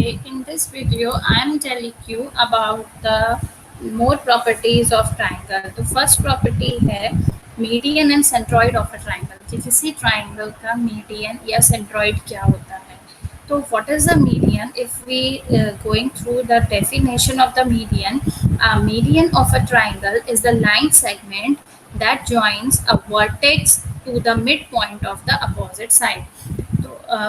Okay, in this video, I am telling you about the more properties of triangle. तो first property है median and centroid of a triangle. कि किसी triangle का median या centroid क्या होता है. So what is the median? If we going through the definition of the median, a median of a triangle is the line segment that joins a vertex to the midpoint of the opposite side.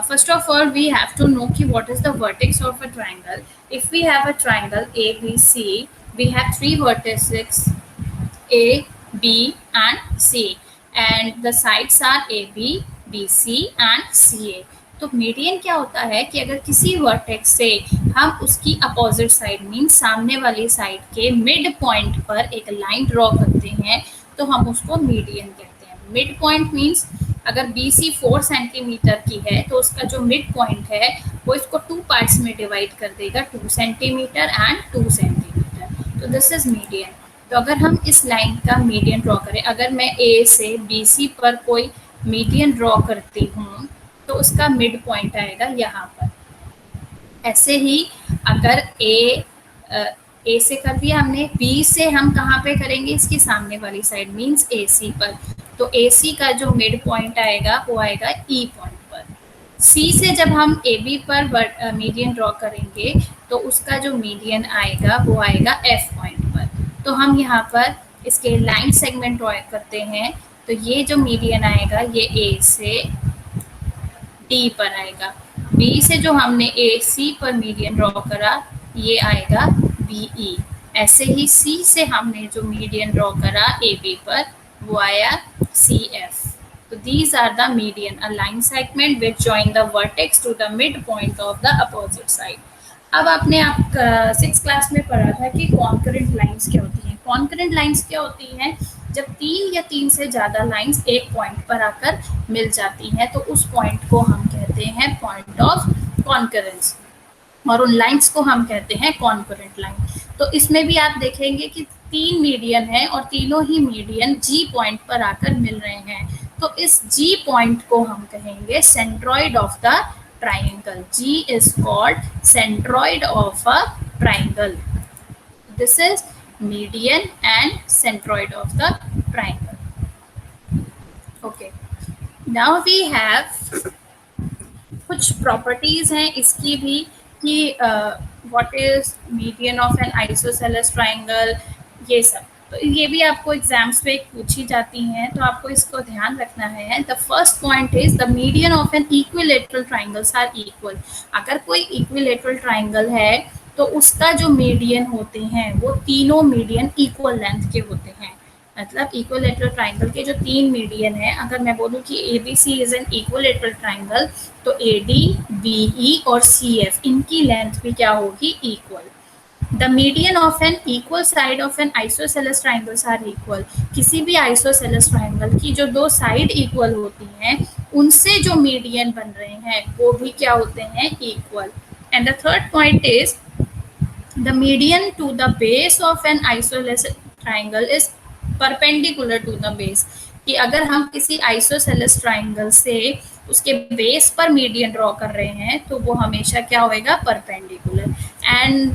First of all, we have to know what is the vertex of a triangle. If we have a triangle ABC, we have three vertices A, B, and C, and the sides are AB, BC, and CA. तो median क्या होता है कि अगर किसी vertex से हम उसकी अपोजिट साइड मीन सामने वाली साइड के मिड पॉइंट पर एक लाइन ड्रॉ करते हैं तो हम उसको मीडियन कहते हैं. मिड पॉइंट मीन्स अगर BC 4 सेंटीमीटर की है तो उसका जो मिड पॉइंट है वो इसको 2 पार्ट्स में डिवाइड कर देगा, 2 सेंटीमीटर एंड 2 सेंटीमीटर. तो दिस इज मीडियन. तो अगर हम इस लाइन का मीडियन ड्रॉ करें, अगर मैं A से BC पर कोई मीडियन ड्रॉ करती हूँ तो उसका मिड पॉइंट आएगा यहाँ पर. ऐसे ही अगर A से कर दिया हमने, B से हम कहाँ पे करेंगे, इसकी सामने वाली साइड मीन्स AC पर. तो AC का जो मिड पॉइंट आएगा वो आएगा E पॉइंट पर. C से जब हम AB पर मीडियन ड्रॉ करेंगे तो उसका जो मीडियन आएगा वो आएगा F पॉइंट पर. तो हम यहाँ पर इसके लाइन सेगमेंट ड्रॉ करते हैं तो ये जो मीडियन आएगा ये A से D पर आएगा. B से जो हमने AC पर मीडियन ड्रॉ करा ये आएगा BE. ऐसे ही C से हमने जो मीडियन ड्रॉ करा AB पर वो आया CF. तो these are the median, a line segment which join the vertex to the midpoint of the opposite side. अब आपने 6th क्लास में पढ़ा था कि कॉन्करेंट लाइंस क्या होती हैं. कॉन्करेंट लाइंस क्या होती हैं, जब 3 या 3 से ज़्यादा लाइंस एक पॉइंट पर आकर मिल जाती हैं तो उस पॉइंट को हम कहते हैं पॉइंट ऑफ कॉन्करेंस और उन लाइंस को हम कहते हैं कॉन्करेंट लाइन. तो इसमें भी आप देखेंगे कि 3 मीडियन है और तीनों ही मीडियन G पॉइंट पर आकर मिल रहे हैं. तो इस G पॉइंट को हम कहेंगे centroid of the triangle. G is called centroid of a triangle. This is median and centroid of the triangle. Okay. Now we have कुछ properties हैं इसकी भी कि what is median of an isosceles triangle, ये सब. तो ये भी आपको एग्जाम्स पे पूछी जाती हैं तो आपको इसको ध्यान रखना है. The first point is the median of an equilateral triangles are equal. अगर कोई इक्विलेटरल ट्राइंगल है तो उसका जो मीडियन होते हैं वो तीनों मीडियन इक्वल लेंथ के होते हैं. मतलब इक्विलेटरल ट्राइंगल के जो 3 मीडियन है, अगर मैं बोलूँ कि ABC is an equilateral triangle तो AD, BE और CF इनकी लेंथ भी क्या होगी, equal. The median of an equal side of an isosceles triangles are equal. किसी भी isosceles triangle की जो 2 साइड इक्वल होती हैं उनसे जो मीडियन बन रहे हैं वो भी क्या होते हैं, equal. And the third point is the median to the base of an isosceles triangle is perpendicular to the base. कि अगर हम किसी isosceles triangle से उसके बेस पर मीडियन ड्रॉ कर रहे हैं तो वो हमेशा क्या होएगा, perpendicular. And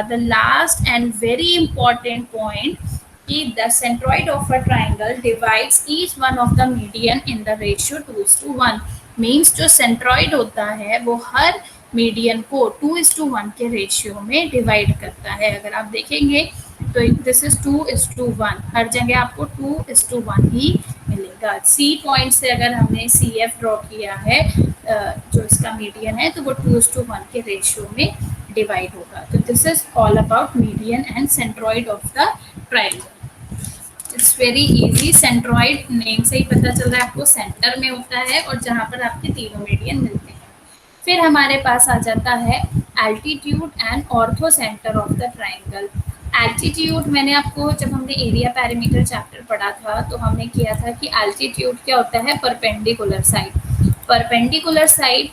the last and very important point कि the centroid of a triangle divides each one of the median in the ratio 2:1. Means जो सेंट्रॉइड होता है वो हर मीडियन को 2:1 के रेशियो में डिवाइड करता है. अगर आप देखेंगे तो दिस इज 2:1, हर जगह आपको 2:1 ही मिलेगा. C पॉइंट से अगर हमने CF ड्रॉ किया है जो इसका मीडियन है तो वो 2:1 के रेशियो में डिवाइड होगा. तो this is all about median and centroid of the triangle. It's very easy. Centroid name से ही पता चल रहा है आपको सेंटर में होता है और जहाँ पर आपके तीनों मीडियन मिलते हैं. फिर हमारे पास आ जाता है altitude and ortho centre of the triangle. Altitude मैंने आपको जब हमने एरिया पैरामीटर चैप्टर पढ़ा था तो हमने किया था कि एल्टीट्यूड क्या होता है, perpendicular side. Perpendicular side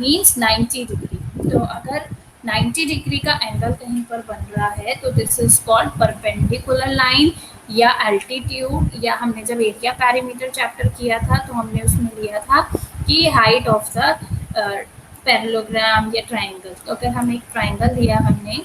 means 90 degree. तो अगर 90 डिग्री का एंगल कहीं पर बन रहा है तो this is called perpendicular line या एल्टीट्यूड. या हमने जब एरिया पैरामीटर चैप्टर किया था तो हमने उसमें लिया था कि हाइट ऑफ द पैरेललोग्राम या ट्राइंगल। तो अगर हम एक ट्राइंगल लिया हमने,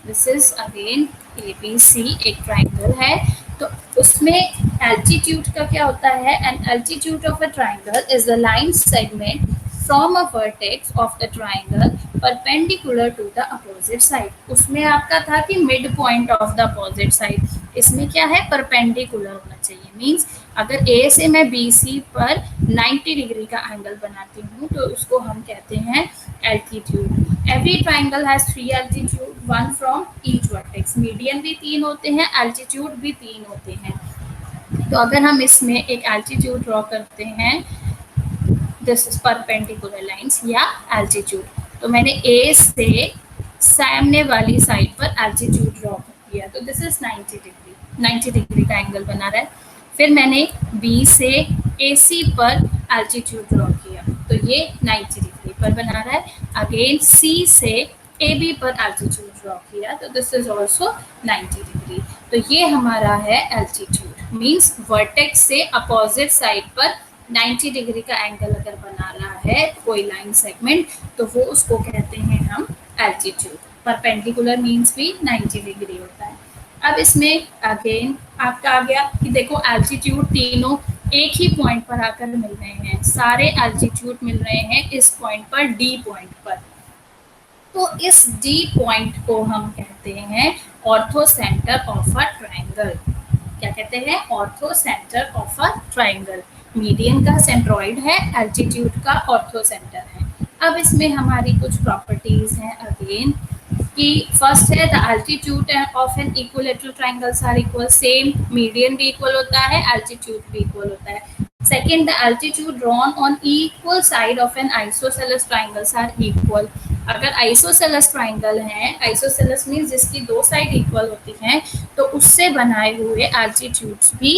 दिस इज अगेन ABC एक ट्राइंगल है, तो उसमें एल्टीट्यूड का क्या होता है, an altitude of a triangle is the line segment from a vertex of the triangle perpendicular to the opposite side. उसमें आपका था कि mid point of the opposite side, इसमें क्या है, परपेंडिकुलर होना चाहिए। मीन्स अगर ए से मैं BC पर 90 डिग्री का एंगल बनाती हूँ तो उसको हम कहते हैं altitude. Every triangle has 3 altitude, one from each vertex. Median भी 3 होते हैं, एल्टीट्यूड भी 3 होते हैं। तो अगर हम इसमें एक एल्टीट्यूड ड्रॉ करते हैं, दिस इज परपेंडिकुलर लाइंस या एल्टीट्यूड, तो मैंने ए से सामने वाली साइड पर एल्टीट्यूड ड्रॉ कर दिया, तो दिस इज 90 डिग्री, 90 डिग्री का एंगल बना रहा है। फिर मैंने B से AC पर एल्टीट्यूड ड्रॉ किया, तो ये 90 डिग्री पर बना रहा है। अगेन C से AB पर एल्टीट्यूड ड्रॉ किया, तो दिस इज ऑल्सो 90 डिग्री। तो ये हमारा है एल्टीट्यूड, मीन्स वर्टेक्स से अपोजिट साइड पर 90 डिग्री का एंगल अगर बना रहा है कोई लाइन सेगमेंट, तो वो उसको कहते हैं हम एल्टीट्यूड। परपेंडिकुलर मीन्स भी 90 डिग्री होता है। अब इसमें अगेन आपका आ गया कि देखो एल्टीट्यूड तीनों एक ही पॉइंट पर आकर मिल रहे हैं, सारे एल्टीट्यूड मिल रहे हैं इस पॉइंट पर, D पॉइंट पर। तो इस D पॉइंट को हम कहते हैं ortho centre of a triangle. क्या कहते हैं, ortho centre of a triangle. Median का सेंट्रॉइड है, एल्टीट्यूड का ऑर्थो सेंटर है। अब इसमें हमारी कुछ प्रॉपर्टीज हैं अगेन, कि फर्स्ट है the altitude of an equilateral triangles are equal, same median भी इक्वल होता है, एल्टीट्यूड भी इक्वल होता है। Second, the altitude drawn on equal side of an isosceles triangles are equal. अगर आइसोसेलेस ट्राइंगल है, आइसोसेलेस मीन्स जिसकी दो साइड इक्वल होती हैं, तो उससे बनाए हुए एल्टीट्यूड्स भी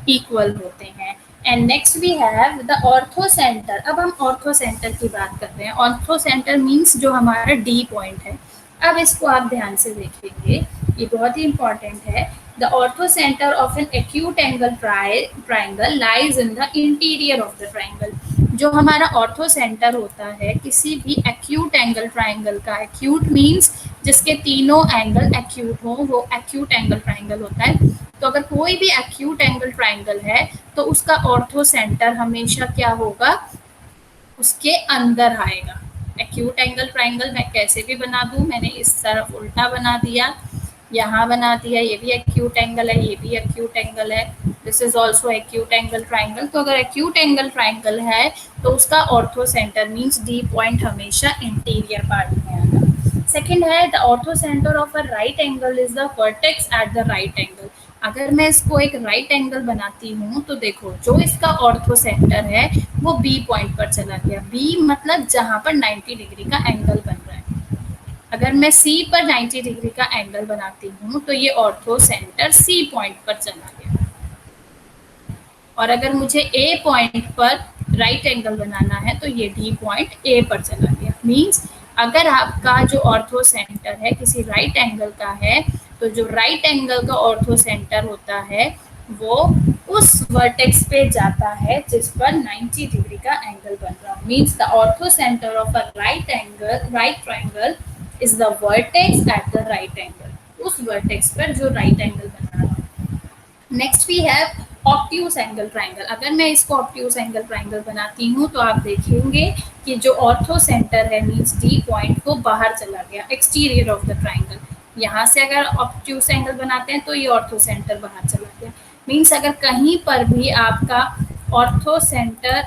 इक्वल होते हैं। And next we have the orthocentre. अब हम ऑर्थो सेंटर की बात कर रहे हैं। ऑर्थो सेंटर मीन्स जो हमारा D पॉइंट है। अब इसको आप ध्यान से देखेंगे, ये बहुत ही इंपॉर्टेंट है। The orthocentre of an acute angle triangle lies in the interior of the triangle. जो हमारा ऑर्थो सेंटर होता है किसी भी एक्यूट एंगल ट्राइंगल का, एक्यूट मीन्स जिसके तीनों एंगल एक्यूट हो, वो एक्यूट एंगल ट्राइंगल होता है। तो अगर कोई भी एक्यूट एंगल ट्राइंगल है तो उसका ऑर्थो सेंटर हमेशा क्या होगा, उसके अंदर आएगा। एक्यूट एंगल ट्राइंगल मैं कैसे भी बना दूं, मैंने इस तरफ उल्टा बना दिया, यहाँ बना दिया, ये भी एक्यूट एंगल है, ये भी एक्यूट एंगल है, this is also acute angle triangle. तो अगर एक्यूट एंगल ट्राइंगल है तो उसका ortho centre means D point हमेशा इंटीरियर पार्ट में आएगा। सेकेंड है the orthocentre of a right angle is the vertex at the right angle. अगर मैं इसको एक राइट एंगल बनाती हूँ तो देखो जो इसका ऑर्थो सेंटर है वो B पॉइंट पर चला गया। B मतलब जहाँ पर 90 डिग्री का एंगल बन रहा है। अगर मैं C पर 90 डिग्री का एंगल बनाती हूँ तो ये ऑर्थो सेंटर C पॉइंट पर चला गया। और अगर मुझे A पॉइंट पर राइट एंगल बनाना है तो ये D पॉइंट A पर चला गया। मीन्स अगर आपका जो ऑर्थो सेंटर है किसी राइट एंगल का है, तो जो राइट एंगल का ऑर्थो सेंटर होता है वो उस वर्टेक्स पे जाता है जिस पर 90 डिग्री का एंगल बन रहा है। Means the orthocentre of a right triangle is the vertex at the right angle, उस वर्टेक्स पर जो राइट एंगल बना रहा है। Next we have obtuse angle triangle. अगर मैं इसको ऑब्ट्यूज एंगल ट्राइंगल बनाती हूँ तो आप देखेंगे कि जो ऑर्थो सेंटर है मीन्स D पॉइंट को बाहर चला गया, एक्सटीरियर ऑफ द ट्राइंगल। यहाँ से अगर ऑब्ट्यूज एंगल बनाते हैं तो ये ऑर्थो सेंटर बाहर चला गया। मीन्स अगर कहीं पर भी आपका ortho centre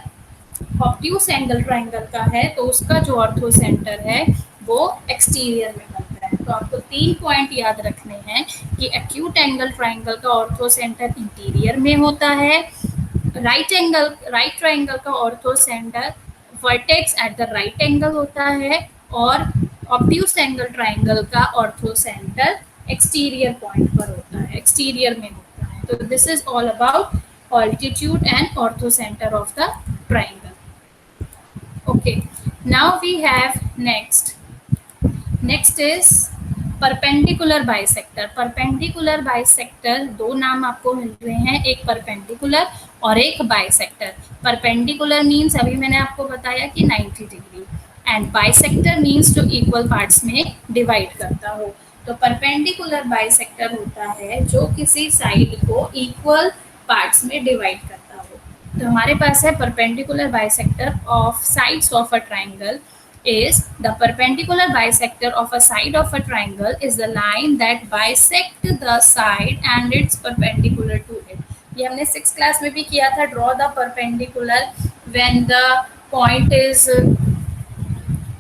obtuse angle triangle का है तो उसका जो ऑर्थो सेंटर है वो एक्सटीरियर में बनता है। तो आपको 3 पॉइंट याद रखने हैं कि एक्यूट एंगल ट्राइंगल का ऑर्थो सेंटर इंटीरियर में होता है, राइट ट्राइंगल का ortho centre vertex at the right angle होता है, और ऑब्ट्यूज एंगल ट्राइंगल का ऑर्थो सेंटर एक्सटीरियर पॉइंट पर होता है, एक्सटीरियर में होता है। तो this is all about altitude and ortho center of the triangle. Okay, now we have next is perpendicular bisector. Perpendicular bisector दो नाम आपको मिल रहे हैं, एक परपेंडिकुलर और एक बाइसेक्टर। परपेंडिकुलर मीन्स अभी मैंने आपको बताया कि 90 डिग्री, एंड बाइसेक्टर मीन्स जो इक्वल पार्ट्स में डिवाइड करता हो। तो परपेंडिकुलर बाइसेक्टर होता है जो किसी साइड को इक्वल पार्ट्स में डिवाइड करता हो। तो हमारे पास है perpendicular bisector of sides of a triangle is the perpendicular bisector of a side of a triangle is the line that bisect the side and it's perpendicular to it. ये हमने 6th class में भी किया था, draw the perpendicular when the point is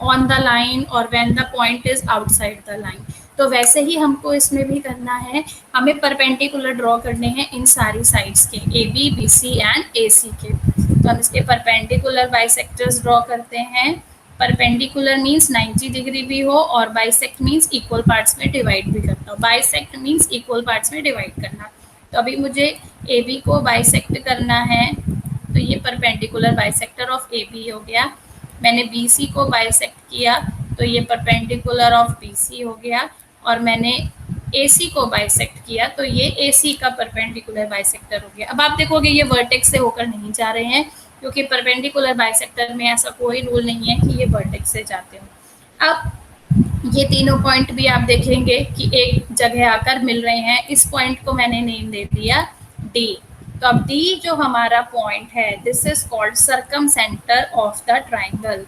on the line और when the point is outside the line. तो वैसे ही हमको इसमें भी करना है, हमें परपेंडिकुलर ड्रॉ करने हैं इन सारी साइड्स के, A B B C and A C के। तो हम इसके परपेंडिकुलर बाइसेक्टर्स ड्रॉ करते हैं। परपेंडिकुलर मीन्स 90 डिग्री भी हो और बाइसेक्ट मीन्स इक्वल पार्ट्स में डिवाइड भी करता हो। बाइसेक्ट मीन्स इक्वल पार्ट्स में डिवाइड करना। तो अभी मुझे ए बी को बाइसेक्ट करना है, तो ये perpendicular bisector of A B हो गया। मैंने बी सी को बाइसेक्ट किया तो ये परपेंडिकुलर ऑफ बी सी हो गया, और मैंने ए सी को बाइसेक्ट किया तो ये ए सी का परपेंडिकुलर बाइसेक्टर हो गया। अब आप देखोगे ये वर्टेक्स से होकर नहीं जा रहे हैं, क्योंकि परपेंडिकुलर बाइसेक्टर में ऐसा कोई रूल नहीं है कि ये वर्टेक्स से जाते हो। अब ये तीनों पॉइंट भी आप देखेंगे कि एक जगह आकर मिल रहे हैं। इस पॉइंट को मैंने नेम दे दिया डी। तो अब डी जो हमारा पॉइंट है, this is called circum centre of the triangle,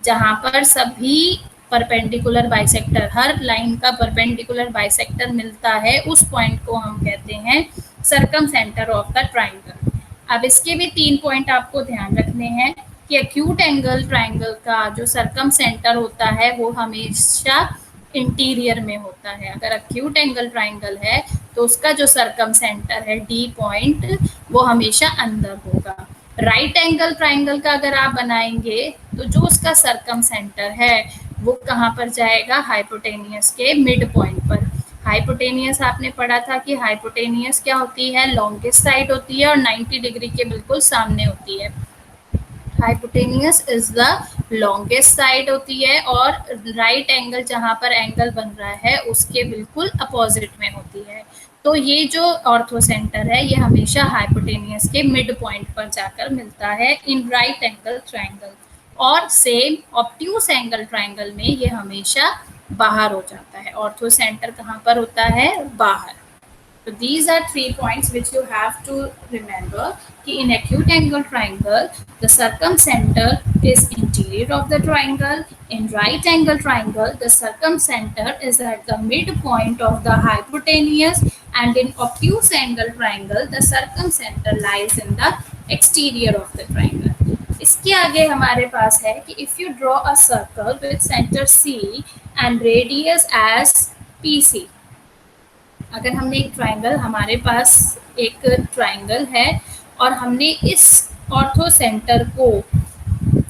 जहां पर सभी परपेंडिकुलर बाइसेक्टर, हर लाइन का परपेंडिकुलर बाइसेक्टर मिलता है, उस पॉइंट को हम कहते हैं circum centre of the triangle. अब इसके भी 3 पॉइंट आपको ध्यान रखने हैं कि एक्यूट एंगल ट्राइंगल का जो सर्कम सेंटर होता है वो हमेशा इंटीरियर में होता है। अगर एक्यूट एंगल ट्राइंगल है तो उसका जो सर्कम सेंटर है डी पॉइंट, वो हमेशा अंदर होगा। राइट एंगल ट्राइंगल का अगर आप बनाएंगे तो जो उसका सर्कम सेंटर है वो कहाँ पर जाएगा, हाइपोटेनियस के मिड पॉइंट पर। हाइपोटेनियस आपने पढ़ा था कि हाइपोटेनियस क्या होती है, लॉन्गेस्ट साइड होती है और 90 डिग्री के बिल्कुल सामने होती है। Hypotenuse is the longest side होती है और राइट एंगल जहां पर एंगल बन रहा है उसके बिल्कुल अपोजिट में होती है। तो ये जो ऑर्थो सेंटर है ये हमेशा हाइपोटेनियस के मिड पॉइंट पर जाकर मिलता है इन राइट एंगल ट्राइंगल, और सेम ऑब्ट्यूस एंगल ट्राइंगल में ये हमेशा बाहर हो जाता है। ऑर्थो सेंटर कहाँ पर होता है, बाहर। So these are 3 points which you have to remember. In acute angle triangle, the circumcenter is interior of the triangle. In right angle triangle, the circumcenter is at the midpoint of the hypotenuse, and in obtuse angle triangle, the circumcenter lies in the exterior of the triangle. इसके आगे हमारे पास है कि if you draw a circle with center C and radius as PC, अगर हमने एक triangle, हमारे पास एक ट्राइंगल है और हमने इस ऑर्थो सेंटर को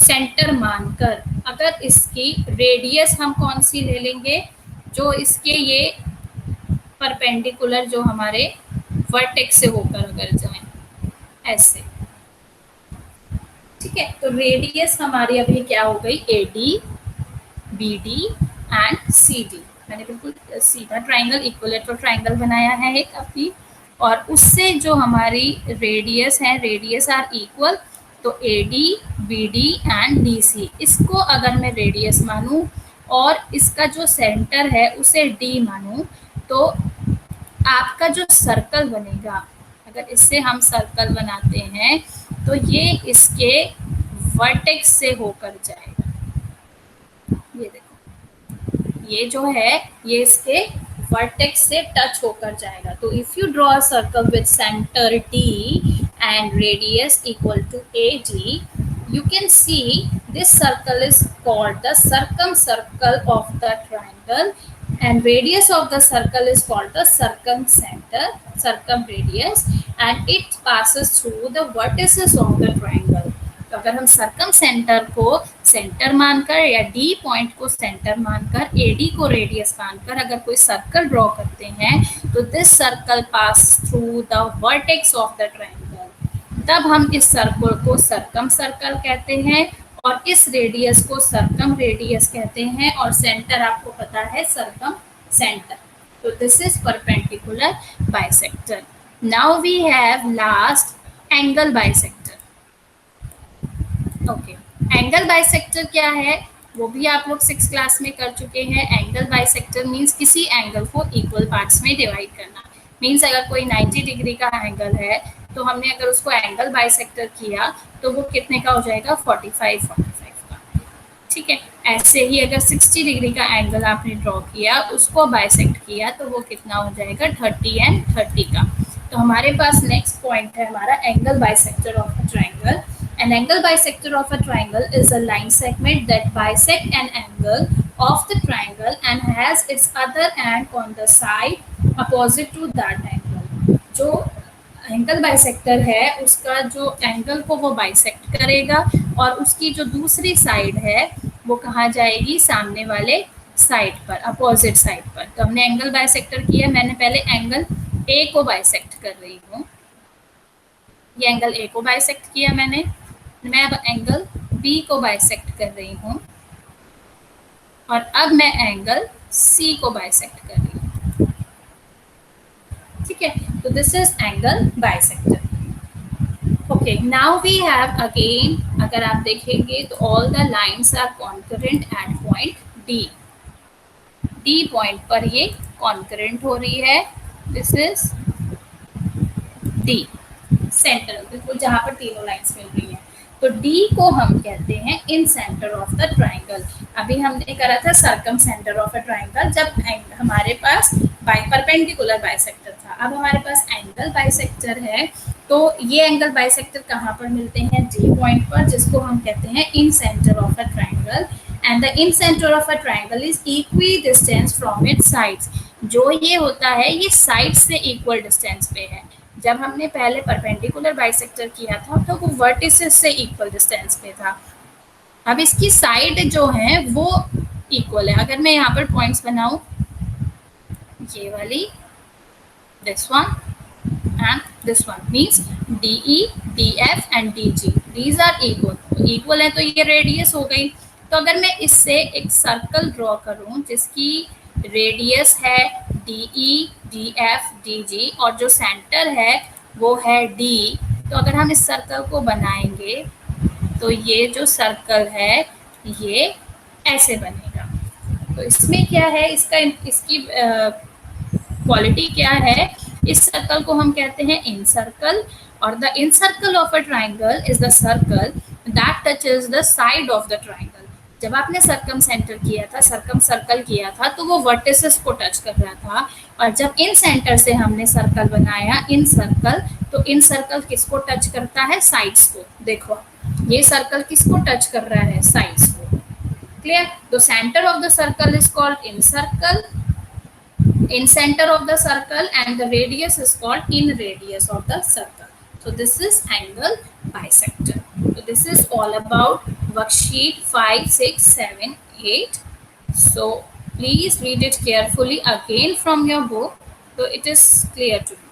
सेंटर मानकर अगर इसकी रेडियस हम कौन सी ले लेंगे, जो इसके ये परपेंडिकुलर जो हमारे वर्टेक्स से होकर अगर जाएं ऐसे, ठीक है। तो रेडियस हमारी अभी क्या हो गई, A D, B D and C D. मैंने बिल्कुल सीधा ट्राइंगल, इक्विलेटरल ट्राइंगल बनाया है एक अभी, और उससे जो हमारी रेडियस है, रेडियस आर इक्वल, तो A D, B D and D C, इसको अगर मैं रेडियस मानूं और इसका जो सेंटर है उसे डी मानूं, तो आपका जो सर्कल बनेगा, अगर इससे हम सर्कल बनाते हैं तो ये इसके वर्टेक्स से होकर जाएगा। ये देखो, ये जो है ये इसके वर्टेक्स से टच होकर जाएगा। तो if you draw a circle with centre D and radius equal to A D, you can see this circle is called the circumcircle of the triangle, and radius of the circle is called the circumcenter, circumradius, and it passes through the vertices of the triangle. तो अगर हम circum centre को centre मानकर या D point को centre मानकर, A D को radius मानकर अगर कोई सर्कल ड्रॉ करते हैं, तो this circle pass through the vertex of the triangle, तब हम इस सर्कल को सर्कम सर्कल कहते हैं और इस रेडियस को सर्कम रेडियस कहते हैं, और सेंटर आपको पता है सर्कम सेंटर। तो this is perpendicular bisector. Now we have last angle bisector. Okay, angle bisector क्या है, वो भी आप लोग 6 क्लास में कर चुके हैं। एंगल बाइसेक्टर मीन्स किसी एंगल को इक्वल पार्ट्स में डिवाइड करना। मीन्स अगर कोई 90 डिग्री का एंगल है तो हमने अगर उसको एंगल बाइसेक्टर किया तो वो कितने का हो जाएगा, 45 का। ठीक है, ऐसे ही अगर 60 डिग्री का एंगल आपने ड्रॉ किया, उसको बाइसेक्ट किया, तो वो कितना हो जाएगा, 30 एंड 30 का। तो हमारे पास नेक्स्ट पॉइंट है हमारा angle bisector of a triangle. An angle bisector of a triangle is a line segment that bisects an angle of the triangle and has its other end on the side opposite to that angle. जो angle bisector है उसका जो angle को वो bisect करेगा और उसकी जो दूसरी साइड है वो कहाँ जाएगी, सामने वाले साइड पर, अपोजिट साइड पर। तो हमने एंगल बाइसेक्टर किया, मैंने पहले एंगल ए को बाइसेक्ट कर रही हूँ, ये एंगल ए को बाइसेक्ट किया मैंने। मैं अब एंगल बी को बाइसेक्ट कर रही हूँ और अब मैं एंगल सी को बाइसेक्ट कर रही हूँ। ठीक है, तो this is angle bisector. Okay, now we have again, अगर आप देखेंगे तो all the lines are concurrent at point D. D point पर ये कॉन्करेंट हो रही है, दिस इज डी सेंटर, बिल्कुल जहां पर तीनों लाइंस मिल रही हैं। तो डी को हम कहते हैं incentre of the triangle. अभी हमने करा था circum centre of a triangle जब हमारे पास परपेंडिकुलर बाइसेक्टर था। अब हमारे पास एंगल बाइसेक्टर है, तो ये एंगल बाइसेक्टर कहाँ पर मिलते हैं, डी पॉइंट पर, जिसको हम कहते हैं incentre of a triangle. And the incentre of a triangle is equidistance from its sides. जो ये होता है ये साइड से इक्वल डिस्टेंस पे है। जब हमने पहले परपेंडिकुलर बाइसेक्टर किया था तो वो वर्टिसेस से इक्वल डिस्टेंस पे था। अब इसकी साइड जो है वो इक्वल है। अगर मैं यहाँ पर पॉइंट्स बनाऊं, ये वाली, this one and this one, means DE, DF and DG, these are equal. Equal है तो ये रेडियस हो गई। तो अगर मैं इससे एक सर्कल ड्रॉ करूं जिसकी रेडियस है DE, DF, DG और जो सेंटर है वो है D, तो अगर हम इस सर्कल को बनाएंगे तो ये जो सर्कल है ये ऐसे बनेगा। तो इसमें क्या है, इसकी क्वालिटी क्या है, इस सर्कल को हम कहते हैं इन सर्कल, और the in circle of a triangle is the circle that touches the side of the triangle. जब आपने सर्कम सेंटर किया था, सर्कम सर्कल किया था, तो वो वर्टिसेस को टच कर रहा था, और जब इन सेंटर से हमने सर्कल बनाया इन सर्कल, तो इन सर्कल किसको टच करता है, साइड्स को। देखो ये सर्कल किसको टच कर रहा है, साइड्स को। Clear? The centre of the circle is called in circle, in center of the circle, and the radius is called in radius of the circle. So this is angle bisector. So this is all about worksheet 5, 6, 7, 8. So please read it carefully again from your book so it is clear to you.